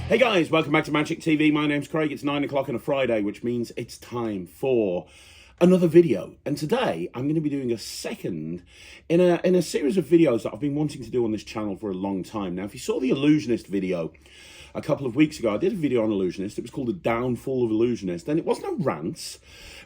Hey guys, welcome back to Magic TV. My name's Craig. It's 9 o'clock on a Friday, which means it's time for another video. And today I'm going to be doing a second in a series of videos that I've been wanting to do on this channel for a long time. Now, if you saw the Ellusionist video a couple of weeks ago, I did a video on Ellusionist. It was called The Downfall of Ellusionist. And it wasn't a rant,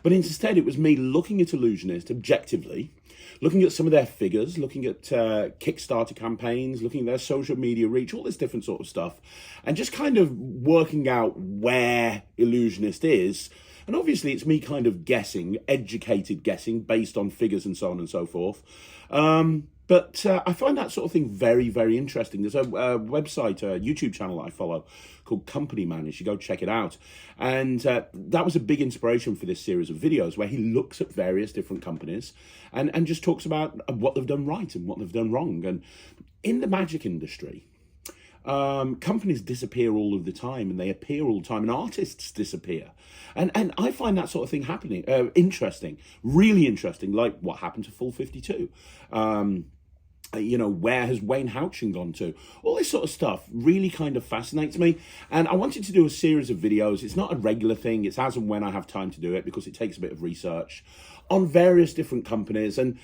but instead it was me looking at Ellusionist objectively, looking at some of their figures, looking at Kickstarter campaigns, looking at their social media reach, all this different sort of stuff, and just kind of working out where Ellusionist is. And obviously it's me kind of guessing, educated guessing, based on figures and so on and so forth. But I find that sort of thing very, very interesting. There's a website, a YouTube channel that I follow called Company Man. You should go check it out. And that was a big inspiration for this series of videos where he looks at various different companies and just talks about what they've done right and what they've done wrong. And in the magic industry, companies disappear all of the time and they appear all the time, and artists disappear. And I find that sort of thing happening, interesting, really interesting, like what happened to Full 52. You know, where has Wayne Houchin gone to? All this sort of stuff really kind of fascinates me. And I wanted to do a series of videos. It's not a regular thing. It's as and when I have time to do it, because it takes a bit of research on various different companies and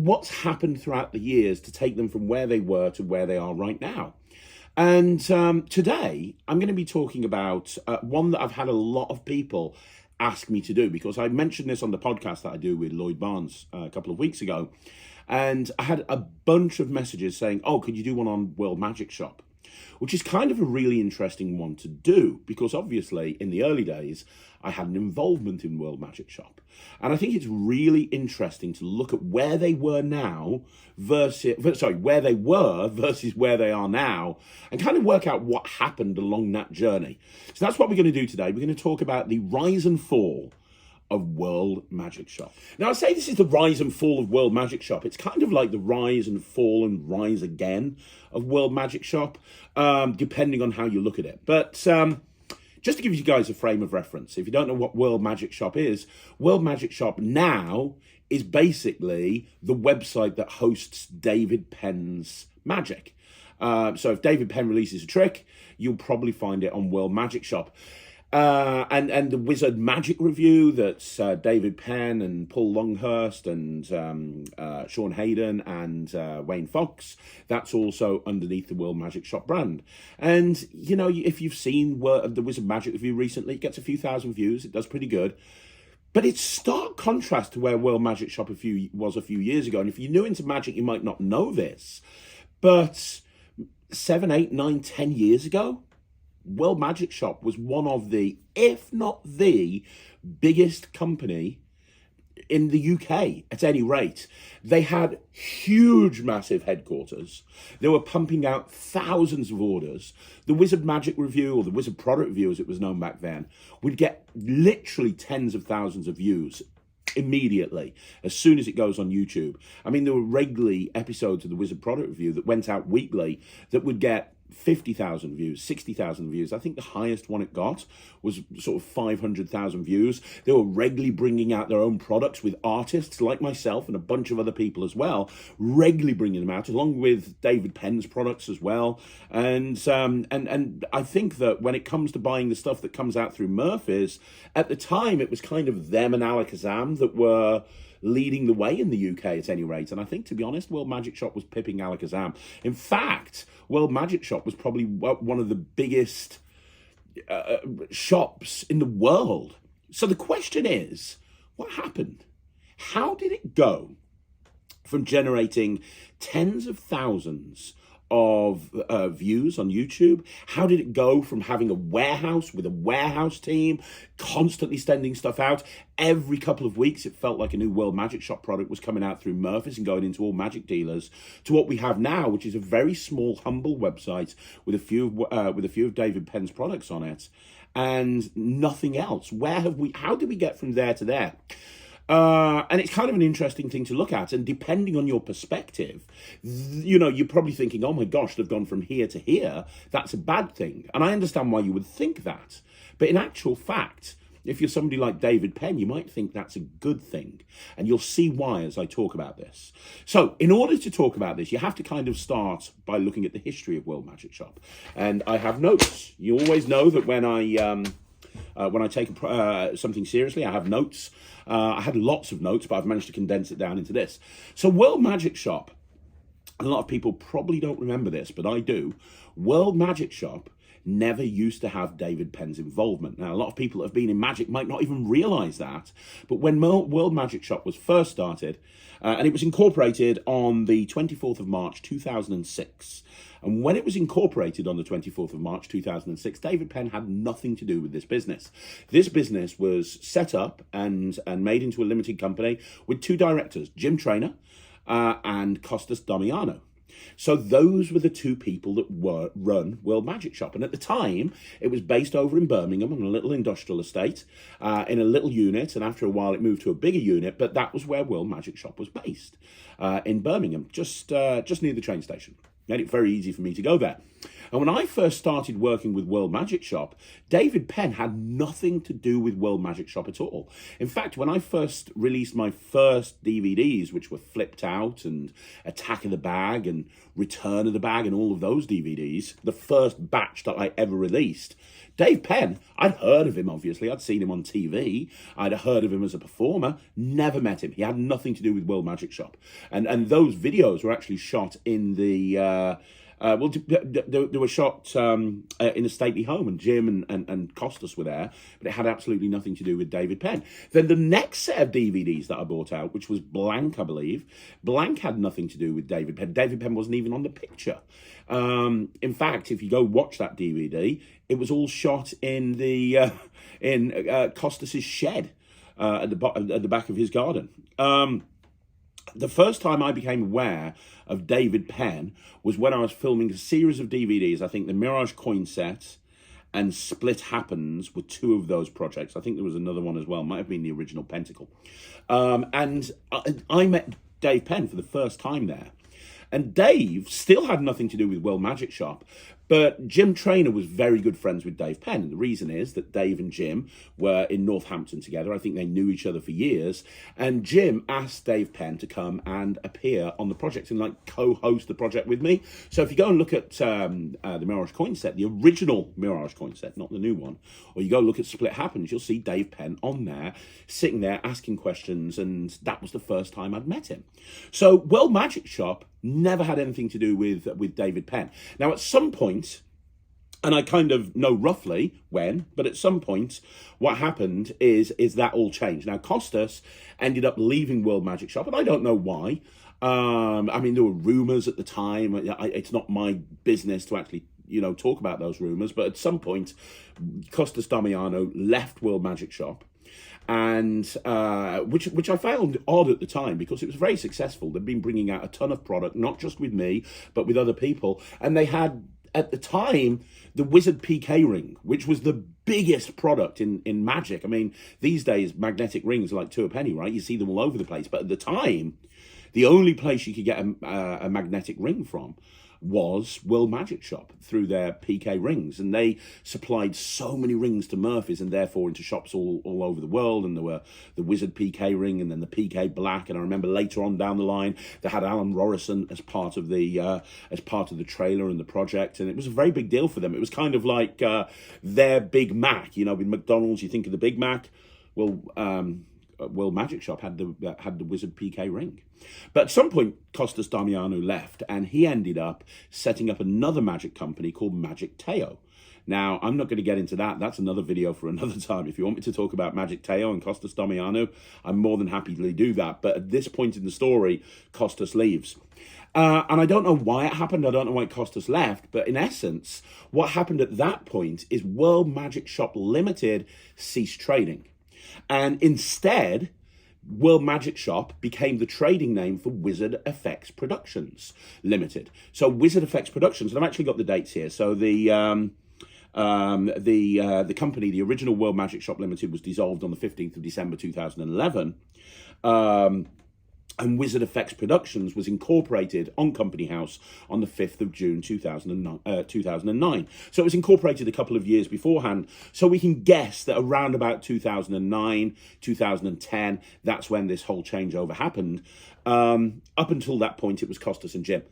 what's happened throughout the years to take them from where they were to where they are right now. And today I'm going to be talking about one that I've had a lot of people ask me to do, because I mentioned this on the podcast that I do with Lloyd Barnes a couple of weeks ago. And I had a bunch of messages saying, oh, could you do one on World Magic Shop? Which is kind of a really interesting one to do, because obviously in the early days, I had an involvement in World Magic Shop. And I think it's really interesting to look at where they were now where they were versus where they are now, and kind of work out what happened along that journey. So that's what we're going to do today. We're going to talk about the rise and fall of World Magic Shop. Now, I say this is the rise and fall of World Magic Shop. It's kind of like the rise and fall and rise again of World Magic Shop, depending on how you look at it. But just to give you guys a frame of reference, if you don't know what World Magic Shop is, World Magic Shop now is basically the website that hosts David Penn's magic. So if David Penn releases a trick, you'll probably find it on World Magic Shop. And the Wizard Magic Review that's David Penn and Paul Longhurst and Sean Hayden and Wayne Fox, that's also underneath the World Magic Shop brand. And, you know, if you've seen the Wizard Magic Review recently, it gets a few thousand views. It does pretty good. But it's stark contrast to where World Magic Shop was a few years ago. And if you're new into magic, you might not know this. But 7, 8, 9, 10 years ago, World Magic Shop was one of the, if not the biggest company in the UK, at any rate. They had huge, massive headquarters. They were pumping out thousands of orders. The Wizard Magic Review, or the Wizard Product Review as it was known back then, would get literally tens of thousands of views immediately as soon as it goes on YouTube. I mean, there were regularly episodes of the Wizard Product Review that went out weekly that would get 50,000 views, 60,000 views. I think the highest one it got was sort of 500,000 views. They were regularly bringing out their own products with artists like myself and a bunch of other people as well, regularly bringing them out, along with David Penn's products as well. And I think that when it comes to buying the stuff that comes out through Murphy's, at the time it was kind of them and Alakazam that were leading the way in the UK at any rate. And I think, to be honest, World Magic Shop was pipping Alakazam. In fact, World Magic Shop was probably one of the biggest shops in the world. So the question is, what happened? How did it go from generating tens of thousands of views on YouTube? How did it go from having a warehouse with a warehouse team, constantly sending stuff out? Every couple of weeks, it felt like a new World Magic Shop product was coming out through Murphy's and going into all magic dealers, to what we have now, which is a very small, humble website with a few of David Penn's products on it, and nothing else. How did we get from there to there? And it's kind of an interesting thing to look at. And depending on your perspective, you know, you're probably thinking, oh my gosh, they've gone from here to here. That's a bad thing. And I understand why you would think that. But in actual fact, if you're somebody like David Penn, you might think that's a good thing. And you'll see why as I talk about this. So in order to talk about this, you have to kind of start by looking at the history of World Magic Shop. And I have notes. You always know that when I take something seriously, I have notes. I had lots of notes, but I've managed to condense it down into this. So World Magic Shop, a lot of people probably don't remember this, but I do. World Magic Shop never used to have David Penn's involvement. Now, a lot of people that have been in Magic might not even realize that, but when World Magic Shop was first started, and it was incorporated on the 24th of March 2006, and when it was incorporated on the 24th of March 2006, David Penn had nothing to do with this business. This business was set up and made into a limited company with two directors, Jim Traynor and Costas Damiano. So those were the two people that run World Magic Shop. And at the time, it was based over in Birmingham on a little industrial estate, in a little unit. And after a while, it moved to a bigger unit. But that was where World Magic Shop was based, in Birmingham, just near the train station. Made it very easy for me to go there. And when I first started working with World Magic Shop, David Penn had nothing to do with World Magic Shop at all. In fact, when I first released my first DVDs, which were Flipped Out and Attack of the Bag and Return of the Bag and all of those DVDs, the first batch that I ever released, Dave Penn, I'd heard of him, obviously. I'd seen him on TV. I'd heard of him as a performer. Never met him. He had nothing to do with World Magic Shop. And those videos were actually shot in the... they were shot in a stately home, and Jim and Costas were there, but it had absolutely nothing to do with David Penn. Then the next set of DVDs that I bought out, which was Blank, I believe, Blank had nothing to do with David Penn. David Penn wasn't even on the picture. In fact, if you go watch that DVD, it was all shot in the Costas's shed at the back of his garden. The first time I became aware of David Penn was when I was filming a series of DVDs. I think the Mirage coin set and Split Happens were two of those projects. I think there was another one as well. Might have been the original Pentacle. And I met Dave Penn for the first time there. And Dave still had nothing to do with World Magic Shop, but Jim Traynor was very good friends with Dave Penn. And the reason is that Dave and Jim were in Northampton together. I think they knew each other for years. And Jim asked Dave Penn to come and appear on the project and like co-host the project with me. So if you go and look at the Mirage coin set, the original Mirage coin set, not the new one, or you go look at Split Happens, you'll see Dave Penn on there, sitting there asking questions. And that was the first time I'd met him. So World Magic Shop never had anything to do with David Penn. Now, at some point, and I kind of know roughly when, but at some point, what happened is that all changed. Now, Costas ended up leaving World Magic Shop, and I don't know why. I mean, there were rumors at the time. It's not my business to actually, talk about those rumors. But at some point, Costas Damiano left World Magic Shop. And which I found odd at the time because it was very successful. They'd been bringing out a ton of product, not just with me, but with other people. And they had, at the time, the Wizard PK ring, which was the biggest product in Magic. I mean, these days, magnetic rings are like 2 a penny, right? You see them all over the place. But at the time, the only place you could get a magnetic ring from was World Magic Shop through their PK rings, and they supplied so many rings to Murphy's and therefore into shops all over the world. And there were the Wizard PK ring and then the PK Black, and I remember later on down the line they had Alan Rorison as part of the trailer and the project, and it was a very big deal for them. It was kind of like their Big Mac, with McDonald's you think of the Big Mac. Well, World Magic Shop had the Wizard PK ring. But at some point, Costas Damiano left, and he ended up setting up another magic company called Magic Teo. Now, I'm not going to get into that. That's another video for another time. If you want me to talk about Magic Teo and Costas Damiano, I'm more than happy to do that. But at this point in the story, Costas leaves. And I don't know why it happened. I don't know why Costas left. But in essence, what happened at that point is World Magic Shop Limited ceased trading. And instead, World Magic Shop became the trading name for Wizard Effects Productions Limited. So Wizard Effects Productions, and I've actually got the dates here. So the company, the original World Magic Shop Limited, was dissolved on the 15th of December 2011. and Wizard Effects Productions was incorporated on Company House on the 5th of June 2009. So it was incorporated a couple of years beforehand. So we can guess that around about 2009, 2010, that's when this whole changeover happened. Up until that point, it was Costas and Jim.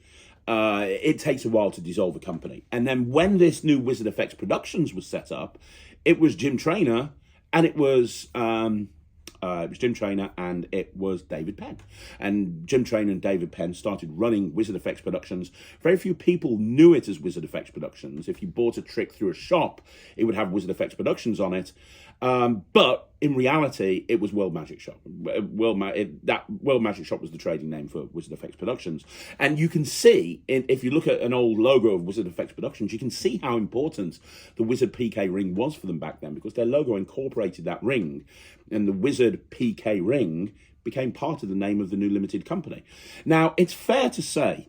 It takes a while to dissolve a company. And then when this new Wizard Effects Productions was set up, it was Jim Traynor and it was Jim Traynor and it was David Penn. And Jim Traynor and David Penn started running Wizard Effects Productions. Very few people knew it as Wizard Effects Productions. If you bought a trick through a shop, it would have Wizard Effects Productions on it. But in reality, it was World Magic Shop. World Magic Shop was the trading name for Wizard Effects Productions. And you can see, if you look at an old logo of Wizard Effects Productions, you can see how important the Wizard PK ring was for them back then, because their logo incorporated that ring, and the Wizard PK ring became part of the name of the new limited company. Now, it's fair to say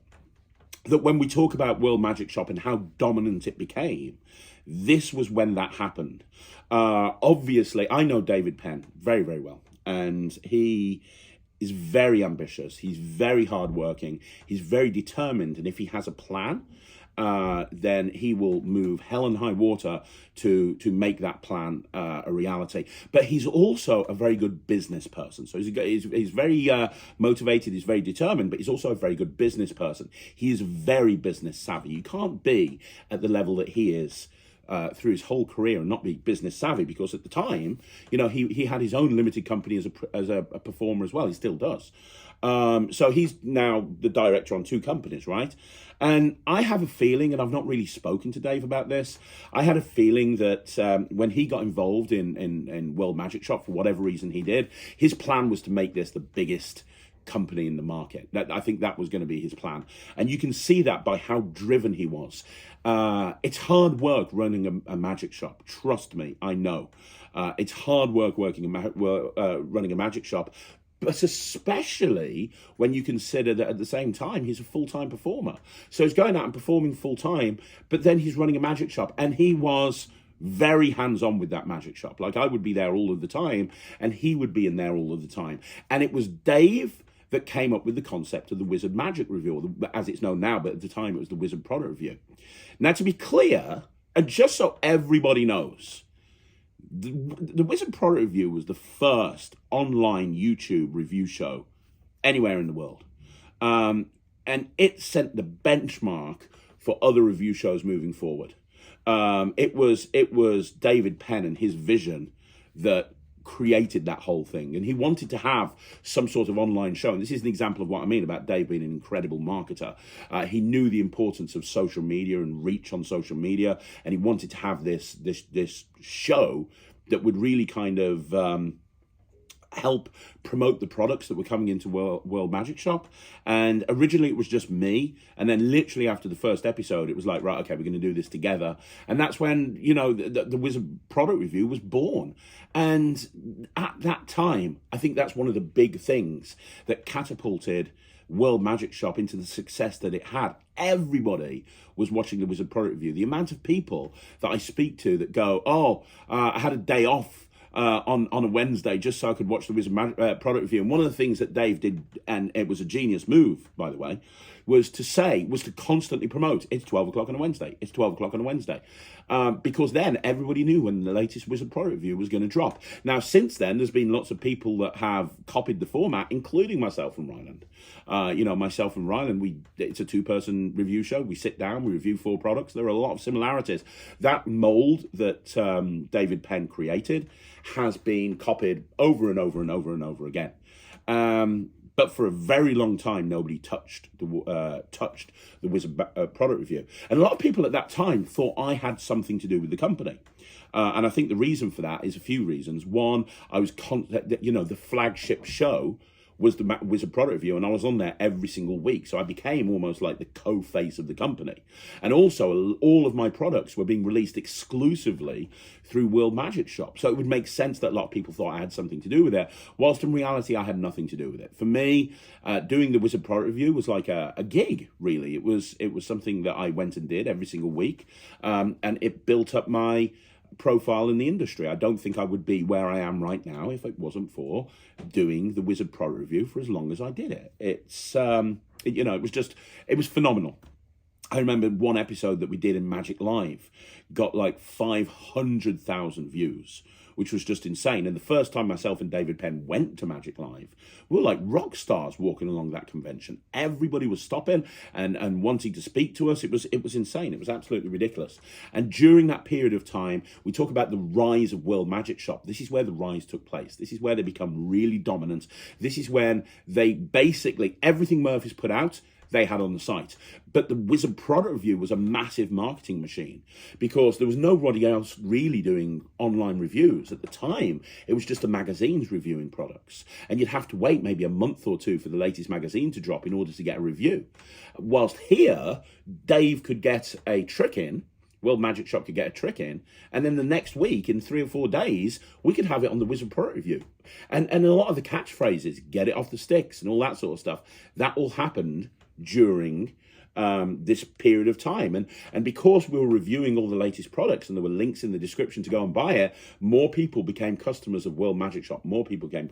that when we talk about World Magic Shop and how dominant it became, this was when that happened. Obviously, I know David Penn very, very well, and he is very ambitious. He's very hardworking. He's very determined, and if he has a plan, then he will move hell and high water to make that plan a reality. But he's also a very good business person. So he's very motivated, he's very determined, but he's also a very good business person. He is very business savvy. You can't be at the level that he is through his whole career and not be business savvy, because at the time, you know, he had his own limited company as a performer as well. He still does. So he's now the director on 2 companies, right? And I have a feeling, and I've not really spoken to Dave about this, I had a feeling that when he got involved in World Magic Shop, for whatever reason he did, his plan was to make this the biggest company in the market. I think that was going to be his plan. And you can see that by how driven he was. It's hard work running a magic shop. Trust me, I know. It's hard work running a magic shop, but especially when you consider that at the same time, he's a full-time performer. So he's going out and performing full-time, but then he's running a magic shop, and he was very hands-on with that magic shop. Like, I would be there all of the time, and he would be in there all of the time. And it was Dave that came up with the concept of the Wizard Magic Review, or as it's known now, but at the time it was the Wizard Product Review. Now, to be clear, and just so everybody knows, the Wizard Product Review was the first online YouTube review show anywhere in the world. And it set the benchmark for other review shows moving forward. It was David Penn and his vision that created that whole thing, and he wanted to have some sort of online show. And this is an example of what I mean about Dave being an incredible marketer. He knew the importance of social media and reach on social media, and he wanted to have this show that would really kind of help promote the products that were coming into World Magic Shop. And originally it was just me, and then literally after the first episode it was like, right, okay, we're going to do this together. And that's when, you know, the Wizard Product Review was born. And at that time, I think that's one of the big things that catapulted World Magic Shop into the success that it had. Everybody was watching the Wizard Product Review. The amount of people that I speak to that go, I had a day off on a Wednesday just so I could watch the Wizard Product Review. And one of the things that Dave did, and it was a genius move, by the way, was to constantly promote, it's 12 o'clock on a Wednesday, it's 12 o'clock on a Wednesday. Because then everybody knew when the latest Wizard Product Review was going to drop. Now, since then, there's been lots of people that have copied the format, including myself and Ryland. Myself and Ryland, it's a 2-person review show. We sit down, we review 4 products. There are a lot of similarities. That mold that David Penn created has been copied over and over and over and over again. But for a very long time, nobody touched the Wizard Product Review. And a lot of people at that time thought I had something to do with the company. And I think the reason for that is a few reasons. One, I was, the flagship show was the Wizard Product Review, and I was on there every single week. So I became almost like the co-face of the company. And also, all of my products were being released exclusively through World Magic Shop. So it would make sense that a lot of people thought I had something to do with it, whilst in reality, I had nothing to do with it. For me, doing the Wizard Product Review was like a gig, really. It was something that I went and did every single week, and it built up my profile in the industry. I don't think I would be where I am right now if it wasn't for doing the Wizard Pro Review for as long as I did it. It was phenomenal. I remember one episode that we did in Magic Live got like 500,000 views, which was just insane. And the first time myself and David Penn went to Magic Live, we were like rock stars walking along that convention. Everybody was stopping and wanting to speak to us. It was insane. It was absolutely ridiculous. And during that period of time, we talk about the rise of World Magic Shop. This is where the rise took place. This is where they become really dominant. This is when they basically, everything Murphy's put out, they had on the site. But the Wizard Product Review was a massive marketing machine because there was nobody else really doing online reviews. At the time, it was just the magazines reviewing products. And you'd have to wait maybe a month or two for the latest magazine to drop in order to get a review. Whilst here, Dave could get a trick in, World Magic Shop could get a trick in, and then the next week, in 3 or 4 days, we could have it on the Wizard Product Review. And a lot of the catchphrases, get it off the sticks and all that sort of stuff, that all happened during this period of time. And because we were reviewing all the latest products and there were links in the description to go and buy it, more people became customers of World Magic Shop. More people became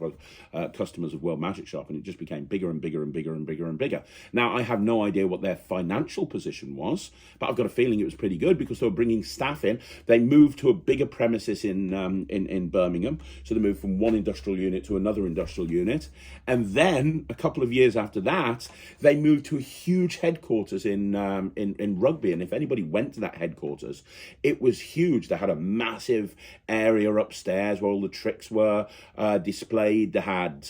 customers of World Magic Shop, and it just became bigger and bigger and bigger and bigger and bigger. Now, I have no idea what their financial position was, but I've got a feeling it was pretty good because they were bringing staff in. They moved to a bigger premises in Birmingham. So they moved from one industrial unit to another industrial unit. And then a couple of years after that, they moved to a huge headquarters in Rugby. And if anybody went to that headquarters, it was huge. They had a massive area upstairs where all the tricks were displayed. They had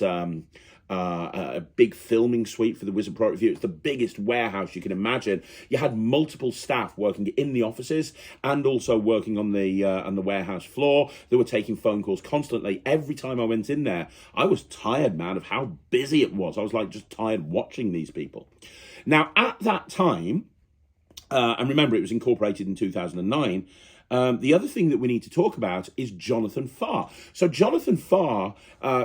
a big filming suite for the Wizard Pro Review. It's the biggest warehouse you can imagine. You had multiple staff working in the offices and also working on the warehouse floor. They were taking phone calls constantly. Every time I went in there, I was tired, man, of how busy it was. I was like just tired watching these people. Now, at that time, and remember, it was incorporated in 2009, the other thing that we need to talk about is Jonathan Farr. So Jonathan Farr,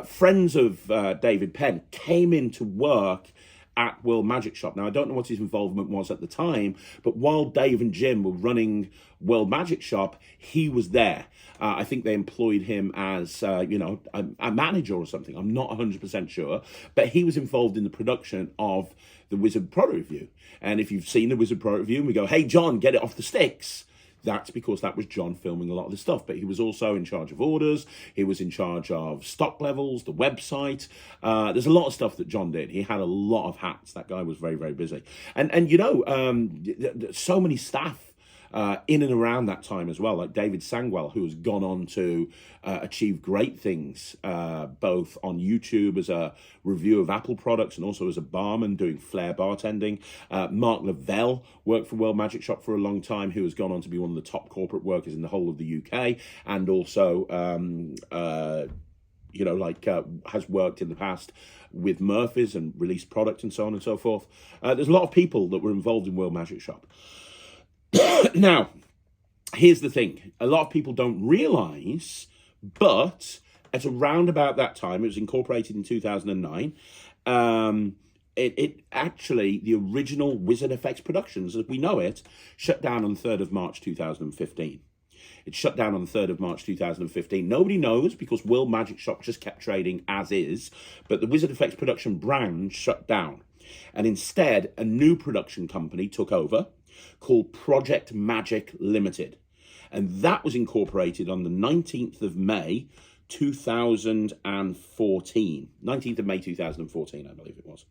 friends of David Penn, came into work at World Magic Shop. Now, I don't know what his involvement was at the time, but while Dave and Jim were running World Magic Shop, he was there. I think they employed him as, a manager or something. I'm not 100% sure. But he was involved in the production of the Wizard Product Review. And if you've seen the Wizard Product Review and we go, hey, John, get it off the sticks, that's because that was John filming a lot of the stuff. But he was also in charge of orders. He was in charge of stock levels, the website. There's a lot of stuff that John did. He had a lot of hats. That guy was very, very busy. And so many staff in and around that time as well, like David Sangwell, who has gone on to achieve great things, both on YouTube as a review of Apple products and also as a barman doing flair bartending. Mark Lavelle worked for World Magic Shop for a long time, who has gone on to be one of the top corporate workers in the whole of the UK, and also has worked in the past with Murphy's and released product and so on and so forth. There's a lot of people that were involved in World Magic Shop. Now, here's the thing. A lot of people don't realise, but at around about that time, it was incorporated in 2009, it actually, the original Wizard FX Productions, as we know it, shut down on the 3rd of March 2015. It shut down on the 3rd of March 2015. Nobody knows because World Magic Shop just kept trading as is, but the Wizard FX Production brand shut down. And instead, a new production company took over called Project Magic Limited. And that was incorporated on the 19th of May 2014. 19th of May 2014, I believe it was.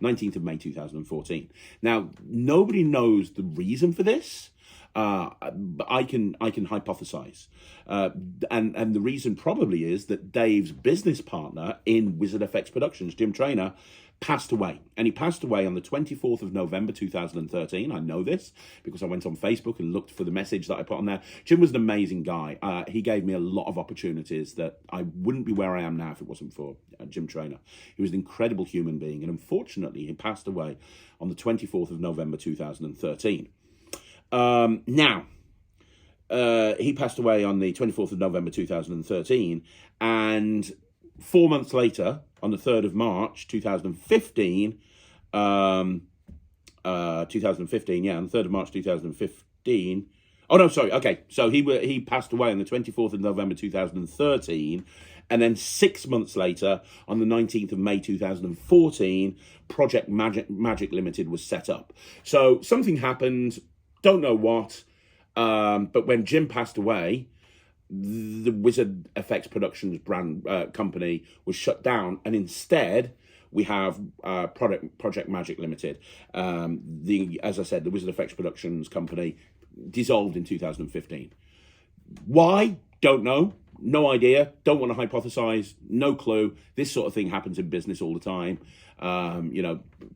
19th of May 2014. Now, nobody knows the reason for this. But I can hypothesize. And the reason probably is that Dave's business partner in Wizard FX Productions, Jim Traynor, passed away. And he passed away on the 24th of November 2013. I know this because I went on Facebook and looked for the message that I put on there. Jim was an amazing guy. He gave me a lot of opportunities that I wouldn't be where I am now if it wasn't for Jim Traynor. He was an incredible human being. And unfortunately, he passed away on the 24th of November 2013. He passed away on the 24th of November 2013, and 4 months later, on the 3rd of March 2015, on the 3rd of March 2015, Oh no, sorry. Okay, so he passed away on the 24th of November 2013, and then 6 months later, on the 19th of May 2014, Project Magic Limited was set up. So something happened, don't know what, but when Jim passed away, the Wizard FX Productions brand company was shut down, and instead we have Project Magic Limited. As I said, the Wizard FX Productions company dissolved in 2015. Why? Don't know. No idea. Don't want to hypothesize. No clue. This sort of thing happens in business all the time.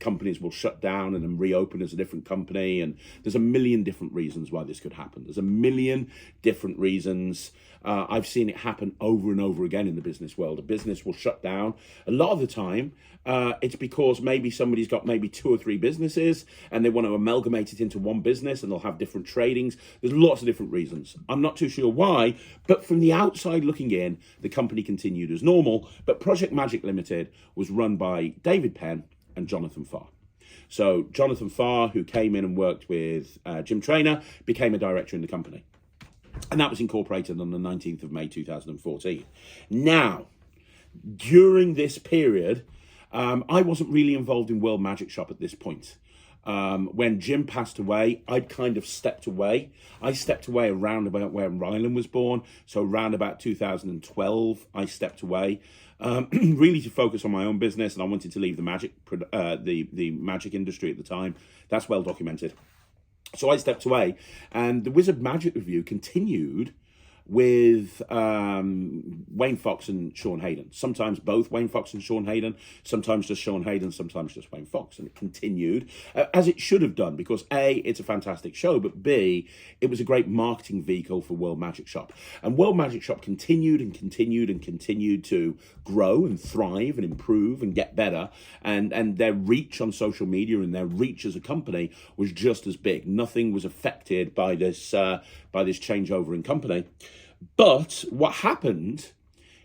Companies will shut down and then reopen as a different company. And there's a million different reasons why this could happen. There's a million different reasons. I've seen it happen over and over again in the business world. A business will shut down. A lot of the time, it's because maybe somebody's got maybe 2 or 3 businesses and they want to amalgamate it into one business, and they'll have different tradings. There's lots of different reasons. I'm not too sure why, but from the outside looking in, the company continued as normal. But Project Magic Limited was run by David Penn and Jonathan Farr. So Jonathan Farr, who came in and worked with Jim Traynor, became a director in the company. And that was incorporated on the 19th of May 2014. Now, during this period, I wasn't really involved in World Magic Shop at this point. When Jim passed away, I'd kind of stepped away. I stepped away around about where Ryland was born. So around about 2012, I stepped away, really to focus on my own business. And I wanted to leave the magic industry at the time. That's well documented. So I stepped away, and the Wizard Magic Review continued with Wayne Fox and Sean Hayden. Sometimes both Wayne Fox and Sean Hayden, sometimes just Sean Hayden, sometimes just Wayne Fox. And it continued, as it should have done, because A, it's a fantastic show, but B, it was a great marketing vehicle for World Magic Shop. And World Magic Shop continued and continued and continued to grow and thrive and improve and get better. And their reach on social media and their reach as a company was just as big. Nothing was affected by this changeover in company. But what happened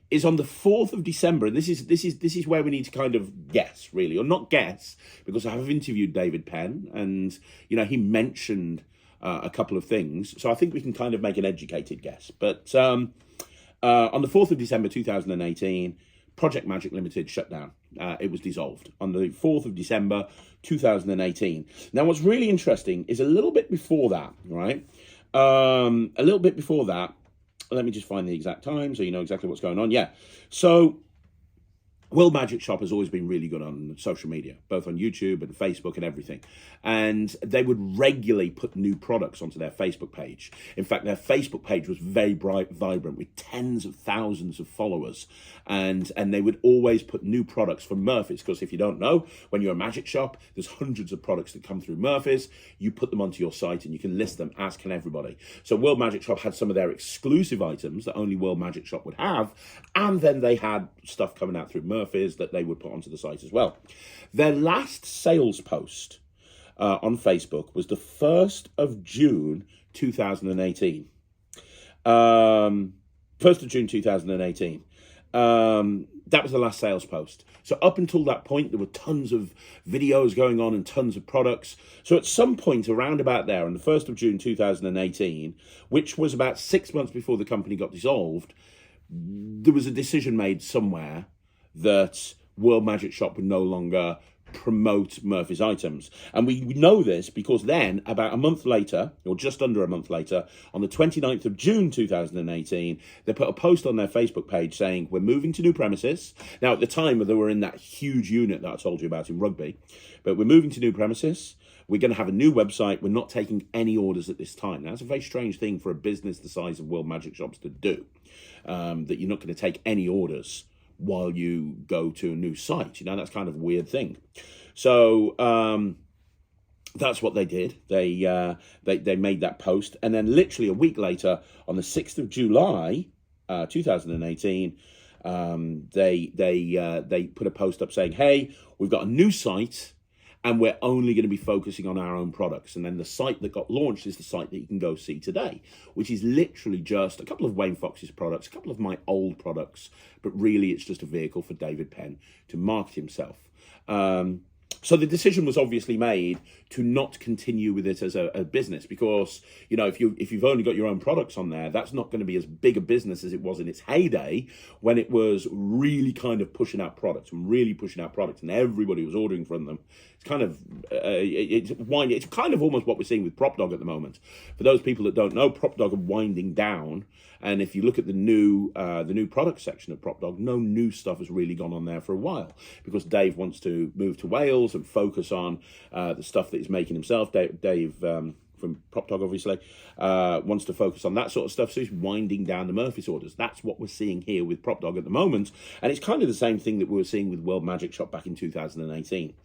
is on the 4th of December, and this is where we need to kind of guess, really, or not guess, because I have interviewed David Penn, and he mentioned a couple of things, so I think we can kind of make an educated guess. But on the 4th of December 2018, Project Magic Limited shut down. It was dissolved on the 4th of December 2018. Now, what's really interesting is a little bit before that, right? A little bit before that, let me just find the exact time so you know exactly what's going on. Yeah. So World Magic Shop has always been really good on social media, both on YouTube and Facebook and everything. And they would regularly put new products onto their Facebook page. In fact, their Facebook page was very vibrant with tens of thousands of followers. And they would always put new products from Murphy's, because if you don't know, when you're a magic shop, there's hundreds of products that come through Murphy's. You put them onto your site and you can list them, as can everybody. So World Magic Shop had some of their exclusive items that only World Magic Shop would have. And then they had stuff coming out through Murphy's that they would put onto the site as well. Their last sales post on Facebook was the 1st of June 2018. 1st of June 2018. That was the last sales post. So up until that point, there were tons of videos going on and tons of products. So at some point around about there, on the 1st of June 2018, which was about 6 months before the company got dissolved, there was a decision made somewhere that World Magic Shop would no longer promote Murphy's items. And we know this because then, about a month later, or just under a month later, on the 29th of June 2018, they put a post on their Facebook page saying, we're moving to new premises. Now, at the time, they were in that huge unit that I told you about in Rugby, but we're moving to new premises. We're going to have a new website. We're not taking any orders at this time. Now, that's a very strange thing for a business the size of World Magic Shops to do, that you're not going to take any orders while you go to a new site. That's kind of a weird thing. So that's what they did. They made that post, and then literally a week later, on the 6th of July 2018, they put a post up saying, hey, we've got a new site, and we're only going to be focusing on our own products. And then the site that got launched is the site that you can go see today, which is literally just a couple of Wayne Fox's products, a couple of my old products, but really it's just a vehicle for David Penn to market himself. So the decision was obviously made to not continue with it as a business, because, you know, if you've only got your own products on there, that's not going to be as big a business as it was in its heyday, when it was really kind of pushing out products and everybody was ordering from them. It's kind of it's kind of almost what we're seeing with Prop Dog at the moment. For those people that don't know, Prop Dog are winding down. And if you look at the new product section of Prop Dog, no new stuff has really gone on there for a while, because Dave wants to move to Wales and focus on the stuff that he's making himself. Dave from Prop Dog, obviously, wants to focus on that sort of stuff, so he's winding down the Murphy's orders. That's what we're seeing here with Prop Dog at the moment, and it's kind of the same thing that we were seeing with World Magic Shop back in 2018.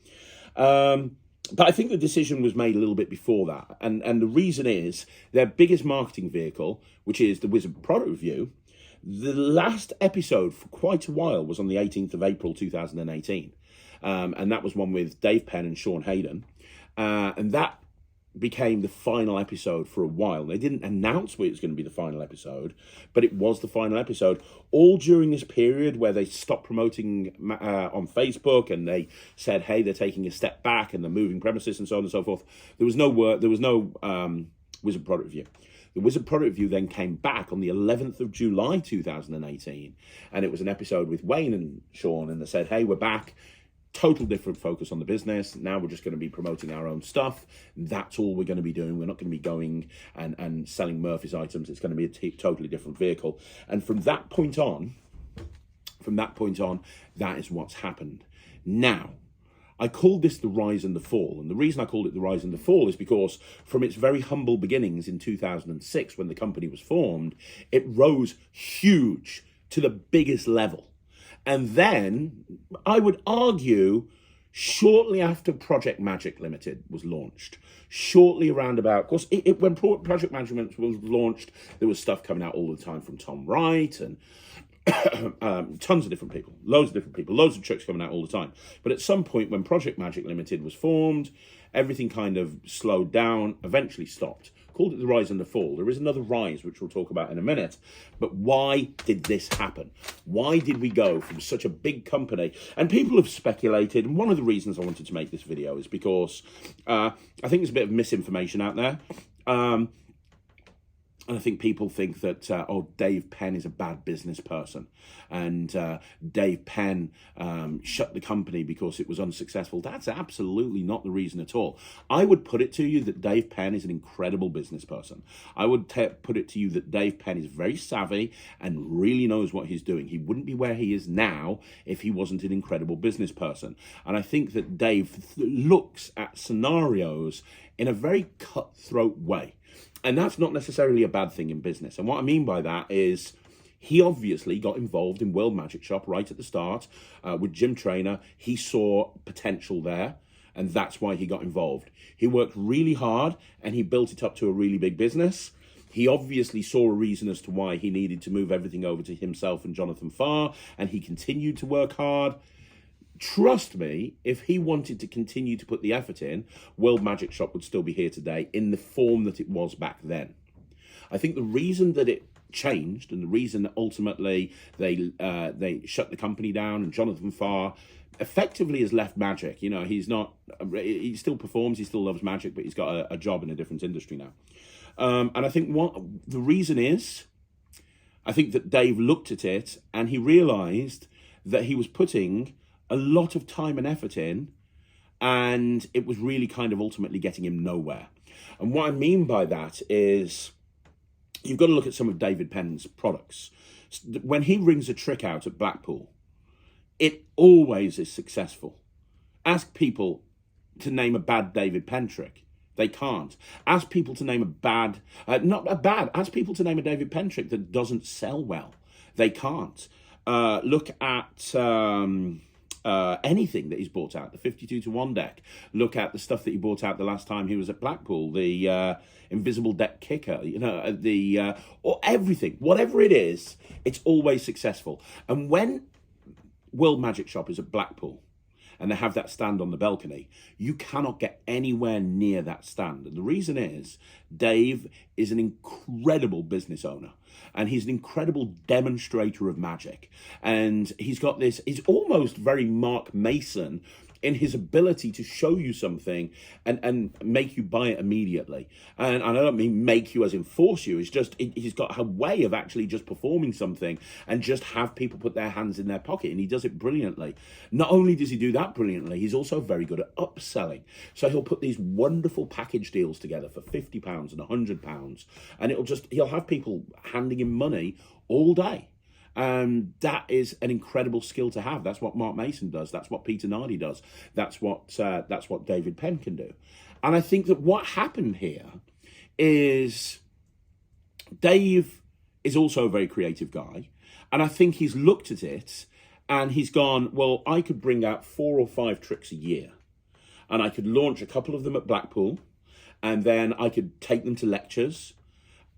But I think the decision was made a little bit before that. And the reason is their biggest marketing vehicle, which is the Wizard Product Review. The last episode for quite a while was on the 18th of April, 2018. And that was one with Dave Penn and Sean Hayden. And that became the final episode for a while. They didn't announce it was going to be the final episode, but it was the final episode. All during this period where they stopped promoting on Facebook, and they said, hey, they're taking a step back and they're moving premises and so on and so forth. There was no Wizard Product Review. The Wizard Product Review then came back on the 11th of July 2018, and it was an episode with Wayne and Sean, and they said, hey, we're back. Total different focus on the business. Now we're just going to be promoting our own stuff. That's all we're going to be doing. We're not going to be going and selling Murphy's items. It's going to be a totally different vehicle. And from that point on, that is what's happened. Now, I called this the rise and the fall. And the reason I called it the rise and the fall is because from its very humble beginnings in 2006, when the company was formed, it rose huge to the biggest level. And then, I would argue, shortly after Project Magic Limited was launched, shortly around about, of course, when Project Magic was launched, there was stuff coming out all the time from Tom Wright and tons of different people, loads of tricks coming out all the time. But at some point, when Project Magic Limited was formed, everything kind of slowed down, eventually stopped. Called it the rise and the fall. There is another rise, which we'll talk about in a minute. But why did this happen? Why did we go from such a big company? And people have speculated, and one of the reasons I wanted to make this video is because I think there's a bit of misinformation out there. And I think people think that, Dave Penn is a bad business person. And Dave Penn shut the company because it was unsuccessful. That's absolutely not the reason at all. I would put it to you that Dave Penn is an incredible business person. I would put it to you that Dave Penn is very savvy and really knows what he's doing. He wouldn't be where he is now if he wasn't an incredible business person. And I think that Dave looks at scenarios in a very cutthroat way. And that's not necessarily a bad thing in business. And what I mean by that is he obviously got involved in World Magic Shop right at the start with Jim Traynor. He saw potential there, and that's why he got involved. He worked really hard, and he built it up to a really big business. He obviously saw a reason as to why he needed to move everything over to himself and Jonathan Farr, and he continued to work hard. Trust me, if he wanted to continue to put the effort in, World Magic Shop would still be here today in the form that it was back then. I think the reason that it changed, and the reason that ultimately they shut the company down, and Jonathan Farr effectively has left Magic. You know, he still performs, he still loves Magic, but he's got a job in a different industry now. And I think what the reason is, I think that Dave looked at it and he realized that he was putting a lot of time and effort in, and it was really kind of ultimately getting him nowhere. And what I mean by that is you've got to look at some of David Penn's products. When he rings a trick out at Blackpool, it always is successful. Ask people to name a bad David Penn trick. They can't. Ask people to name ask people to name a David Penn trick that doesn't sell well. They can't. Look at anything that he's brought out, the 52-to-1 deck. Look at the stuff that he brought out the last time he was at Blackpool, the invisible deck kicker, or everything, whatever it is, it's always successful. And when World Magic Shop is at Blackpool and they have that stand on the balcony, you cannot get anywhere near that stand. And the reason is Dave is an incredible business owner, and he's an incredible demonstrator of magic. And he's got this, he's almost very Mark Mason in his ability to show you something and make you buy it immediately. And I don't mean make you as in force you. It's just he's got a way of actually just performing something and just have people put their hands in their pocket, and he does it brilliantly. Not only does he do that brilliantly, he's also very good at upselling. So he'll put these wonderful package deals together for £50 and £100, and he'll have people handing him money all day. And that is an incredible skill to have. That's what Mark Mason does. That's what Peter Nardi does. That's what David Penn can do. And I think that what happened here is Dave is also a very creative guy. And I think he's looked at it and he's gone, well, I could bring out 4 or 5 tricks a year. And I could launch a couple of them at Blackpool. And then I could take them to lectures.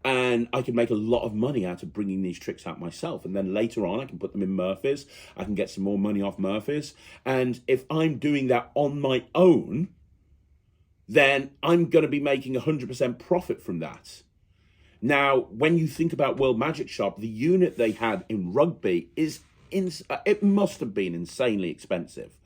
And I can make a lot of money out of bringing these tricks out myself. And then later on, I can put them in Murphy's. I can get some more money off Murphy's. And if I'm doing that on my own, then I'm going to be making 100% profit from that. Now, when you think about World Magic Shop, the unit they had in Rugby it must have been insanely expensive.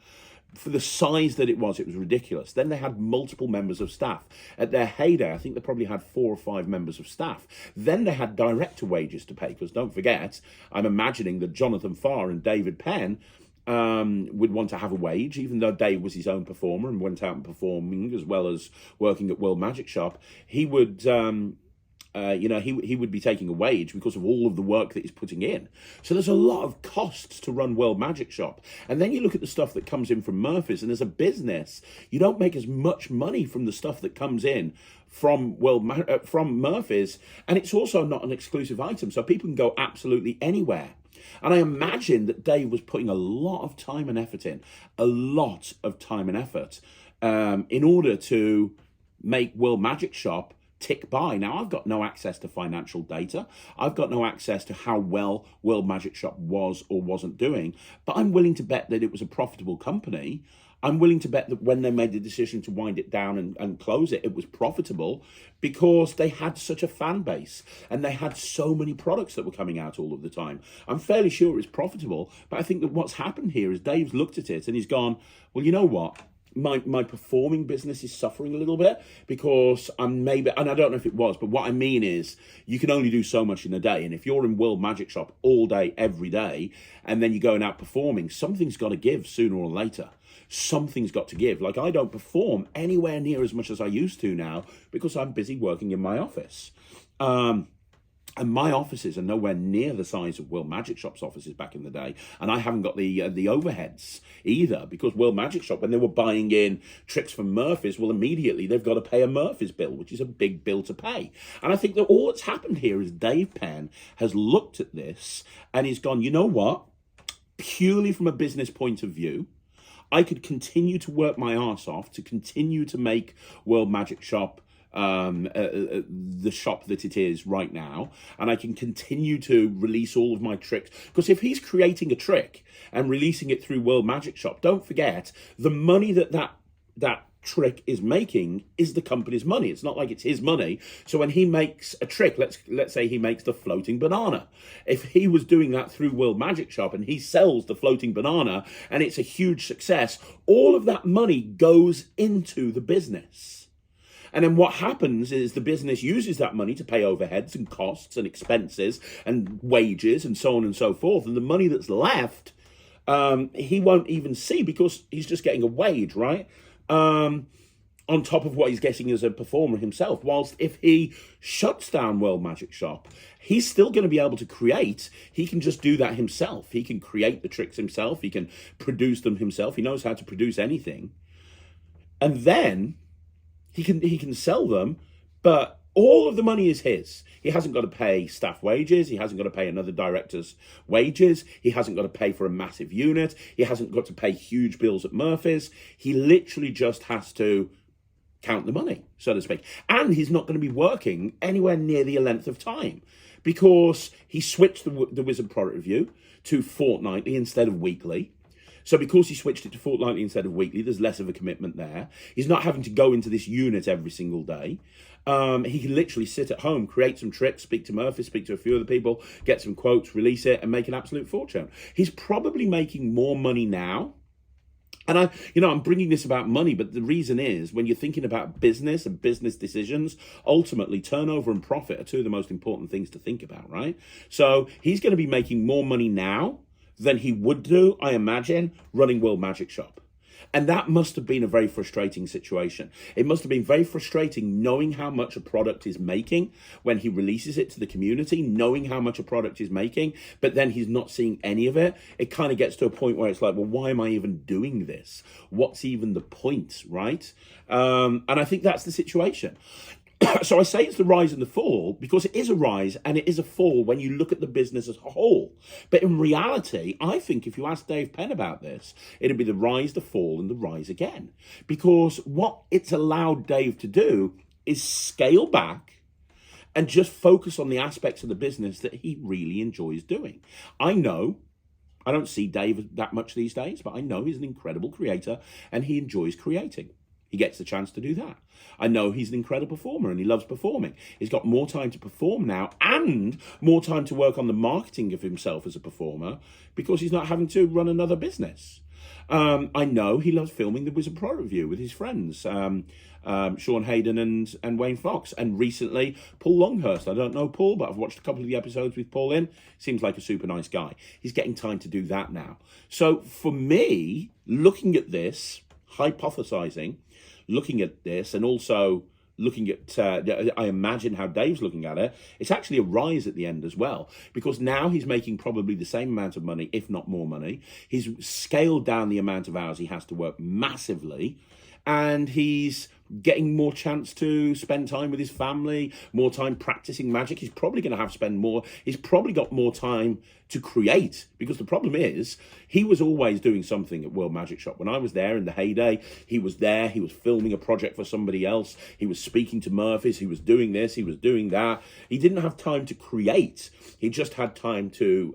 For the size that it was ridiculous. Then they had multiple members of staff. At their heyday, I think they probably had 4 or 5 members of staff. Then they had director wages to pay, because don't forget, I'm imagining that Jonathan Farr and David Penn would want to have a wage, even though Dave was his own performer and went out and performing as well as working at World Magic Shop. He would... he would be taking a wage because of all of the work that he's putting in. So there's a lot of costs to run World Magic Shop. And then you look at the stuff that comes in from Murphy's, and as a business, you don't make as much money from the stuff that comes in from Murphy's. And it's also not an exclusive item, so people can go absolutely anywhere. And I imagine that Dave was putting a lot of time and effort in, in order to make World Magic Shop tick by. Now, I've got no access to financial data. I've got no access to how well World Magic Shop was or wasn't doing, but I'm willing to bet that it was a profitable company. I'm willing to bet that when they made the decision to wind it down and close it, it was profitable because they had such a fan base and they had so many products that were coming out all of the time. I'm fairly sure it's profitable, but I think that what's happened here is Dave's looked at it and he's gone, well, you know what? My performing business is suffering a little bit because and I don't know if it was, but what I mean is you can only do so much in a day. And if you're in World Magic Shop all day, every day, and then you're going out performing, something's got to give sooner or later. Something's got to give. Like, I don't perform anywhere near as much as I used to now because I'm busy working in my office. And my offices are nowhere near the size of World Magic Shop's offices back in the day. And I haven't got the overheads either, because World Magic Shop, when they were buying in tricks from Murphy's, well, immediately they've got to pay a Murphy's bill, which is a big bill to pay. And I think that all that's happened here is Dave Penn has looked at this and he's gone, you know what? Purely from a business point of view, I could continue to work my arse off to continue to make World Magic Shop the shop that it is right now, and I can continue to release all of my tricks, because if he's creating a trick and releasing it through World Magic Shop, don't forget the money that trick is making is the company's money. It's not like it's his money. So when he makes a trick, let's say he makes the floating banana, if he was doing that through World Magic Shop and he sells the floating banana and it's a huge success, all of that money goes into the business. And then what happens is the business uses that money to pay overheads and costs and expenses and wages and so on and so forth. And the money that's left, he won't even see because he's just getting a wage, right? On top of what he's getting as a performer himself. Whilst if he shuts down World Magic Shop, he's still going to be able to create. He can just do that himself. He can create the tricks himself. He can produce them himself. He knows how to produce anything. And then he can sell them, but all of the money is his. He hasn't got to pay staff wages. He hasn't got to pay another director's wages. He hasn't got to pay for a massive unit. He hasn't got to pay huge bills at Murphy's. He literally just has to count the money, so to speak. And he's not going to be working anywhere near the length of time because he switched the Wizard product review to fortnightly instead of weekly. So because he switched it to fortnightly instead of weekly, there's less of a commitment there. He's not having to go into this unit every single day. He can literally sit at home, create some tricks, speak to Murphy, speak to a few other people, get some quotes, release it, and make an absolute fortune. He's probably making more money now And I'm bringing this about money, but the reason is when you're thinking about business and business decisions, ultimately turnover and profit are two of the most important things to think about, right? So he's going to be making more money now than he would do, I imagine, running World Magic Shop. And that must have been a very frustrating situation. It must have been very frustrating knowing how much a product is making when he releases it to the community, knowing how much a product is making, but then he's not seeing any of it. It kind of gets to a point where it's like, well, why am I even doing this? What's even the point, right? And I think that's the situation. So I say it's the rise and the fall because it is a rise and it is a fall when you look at the business as a whole. But in reality, I think if you ask Dave Penn about this, it'd be the rise, the fall, and the rise again. Because what it's allowed Dave to do is scale back and just focus on the aspects of the business that he really enjoys doing. I don't see Dave that much these days, but I know he's an incredible creator and he enjoys creating. He gets the chance to do that. I know he's an incredible performer and he loves performing. He's got more time to perform now and more time to work on the marketing of himself as a performer because he's not having to run another business. I know he loves filming the Wizard Pro Review with his friends, Sean Hayden and Wayne Fox. And recently, Paul Longhurst. I don't know Paul, but I've watched a couple of the episodes with Paul in. Seems like a super nice guy. He's getting time to do that now. So for me, looking at this, hypothesizing, looking at this and also looking at, I imagine how Dave's looking at it, it's actually a rise at the end as well, because now he's making probably the same amount of money, if not more money. He's scaled down the amount of hours he has to work massively, and he's getting more chance to spend time with his family, more time practicing magic. He's probably going to he's probably got more time to create, because the problem is he was always doing something at World Magic Shop. When I was there in the heyday, he was there, he was filming a project for somebody else, he was speaking to Murphys, he was doing this, he was doing that. He didn't have time to create. He just had time to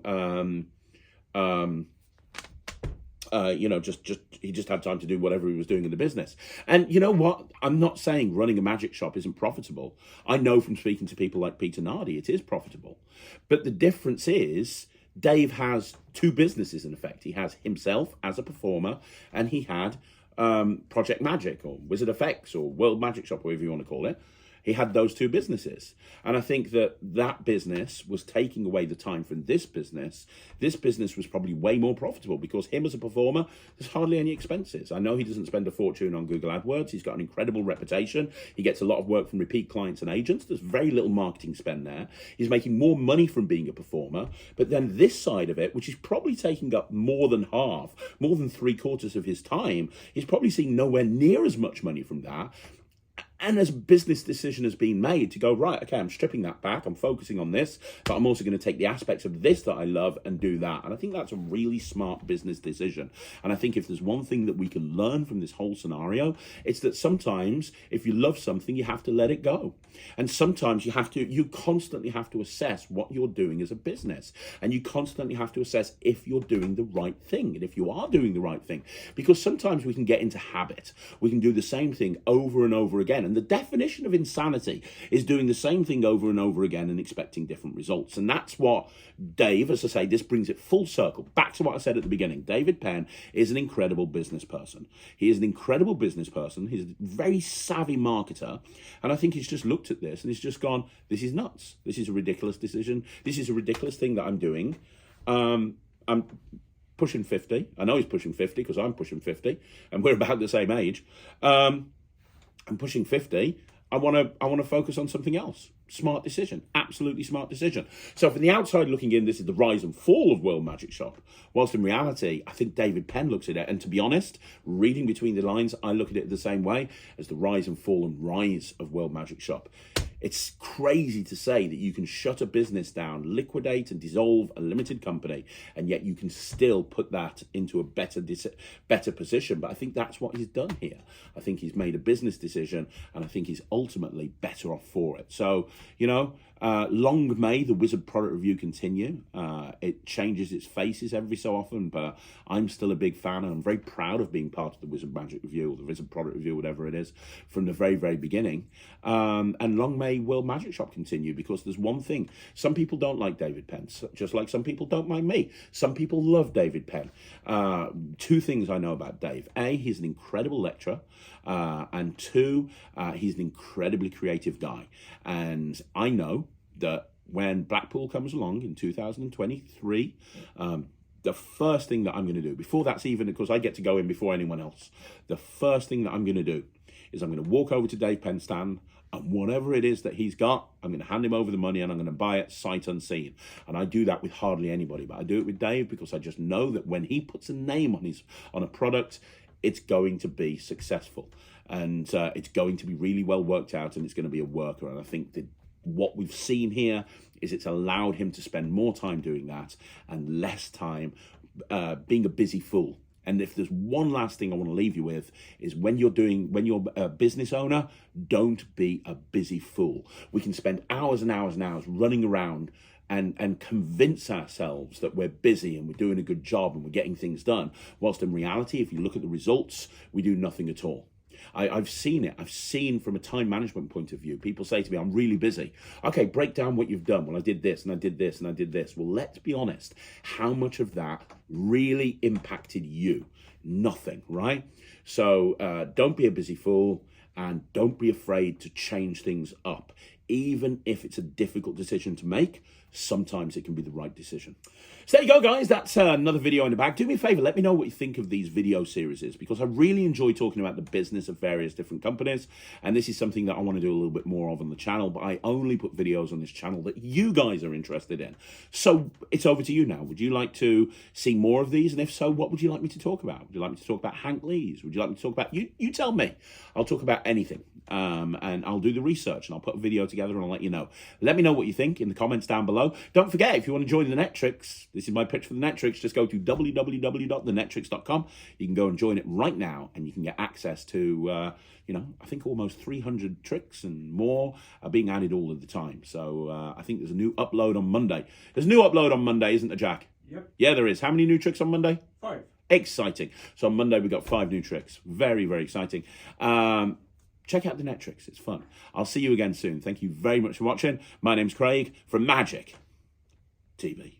he just had time to do whatever he was doing in the business. And you know what? I'm not saying running a magic shop isn't profitable. I know from speaking to people like Peter Nardi, it is profitable. But the difference is Dave has two businesses in effect. He has himself as a performer, and he had Project Magic or Wizard FX or World Magic Shop, whatever you want to call it. He had those two businesses. And I think that business was taking away the time from this business. This business was probably way more profitable because him as a performer, there's hardly any expenses. I know he doesn't spend a fortune on Google AdWords. He's got an incredible reputation. He gets a lot of work from repeat clients and agents. There's very little marketing spend there. He's making more money from being a performer. But then this side of it, which is probably taking up more than half, more than 3/4 of his time, he's probably seeing nowhere near as much money from that. And as a business decision has been made to go, right, okay, I'm stripping that back, I'm focusing on this, but I'm also going to take the aspects of this that I love and do that. And I think that's a really smart business decision. And I think if there's one thing that we can learn from this whole scenario, it's that sometimes if you love something, you have to let it go. And sometimes you constantly have to assess what you're doing as a business. And you constantly have to assess if you're doing the right thing and if you are doing the right thing. Because sometimes we can get into habit. We can do the same thing over and over again. And the definition of insanity is doing the same thing over and over again and expecting different results. And that's what Dave, as I say, this brings it full circle. Back to what I said at the beginning. David Penn is an incredible business person. He is an incredible business person. He's a very savvy marketer. And I think he's just looked at this and he's just gone, this is nuts. This is a ridiculous decision. This is a ridiculous thing that I'm doing. I'm pushing 50. I know he's pushing 50 because I'm pushing 50 and we're about the same age. I'm pushing 50. I want to focus on something else. Smart decision. Absolutely smart decision. So from the outside looking in, this is the rise and fall of World Magic Shop. Whilst in reality, I think David Penn looks at it. And to be honest, reading between the lines, I look at it the same way as the rise and fall and rise of World Magic Shop. It's crazy to say that you can shut a business down, liquidate and dissolve a limited company, and yet you can still put that into a better position. But I think that's what he's done here. I think he's made a business decision, and I think he's ultimately better off for it. So, Long may the Wizard product review continue. It changes its faces every so often, but I'm still a big fan, and I'm very proud of being part of the Wizard Magic Review, or the Wizard product review, whatever it is, from the very, very beginning. And long may World Magic Shop continue, because there's one thing. Some people don't like David Penn, just like some people don't like me. Some people love David Penn. Two things I know about Dave. A, he's an incredible lecturer. And two, he's an incredibly creative guy. And I know that when Blackpool comes along in 2023, the first thing that I'm going to do, before that's even, because I get to go in before anyone else, the first thing that I'm going to do is I'm going to walk over to Dave Penn's stand, and whatever it is that he's got, I'm going to hand him over the money, and I'm going to buy it sight unseen. And I do that with hardly anybody, but I do it with Dave because I just know that when he puts a name on a product, it's going to be successful, and it's going to be really well worked out, and it's going to be a worker. And I think that what we've seen here is it's allowed him to spend more time doing that and less time being a busy fool. And if there's one last thing I want to leave you with, is when you're a business owner, don't be a busy fool. We can spend hours and hours and hours running around and convince ourselves that we're busy and we're doing a good job and we're getting things done, whilst in reality, if you look at the results, we do nothing at all. I've seen it. I've seen from a time management point of view, people say to me, I'm really busy. Okay, break down what you've done. Well, I did this and I did this and I did this. Well, let's be honest. How much of that really impacted you? Nothing, right? So don't be a busy fool, and don't be afraid to change things up. Even if it's a difficult decision to make, sometimes it can be the right decision. So there you go, guys. That's another video in the bag. Do me a favor, let me know what you think of these video series, because I really enjoy talking about the business of various different companies, and this is something that I want to do a little bit more of on the channel, but I only put videos on this channel that you guys are interested in. So it's over to you now. Would you like to see more of these? And if so, what would you like me to talk about? Would you like me to talk about Hank Lee's? Would you like me to talk about, you tell me. I'll talk about anything, and I'll do the research, and I'll put a video together and I'll let you know. Let me know what you think in the comments down below. Don't forget, if you want to join the Netrix, this is my pitch for the Netrix, just go to www.thenetrix.com. You can go and join it right now, and you can get access to, I think almost 300 tricks and more are being added all of the time. So I think there's a new upload on Monday. There's a new upload on Monday, isn't there, Jack? Yep. Yeah, there is. How many new tricks on Monday? 5. Exciting. So on Monday, we got 5 new tricks. Very, very exciting. Check out the Netrix. It's fun. I'll see you again soon. Thank you very much for watching. My name's Craig from Magic TV.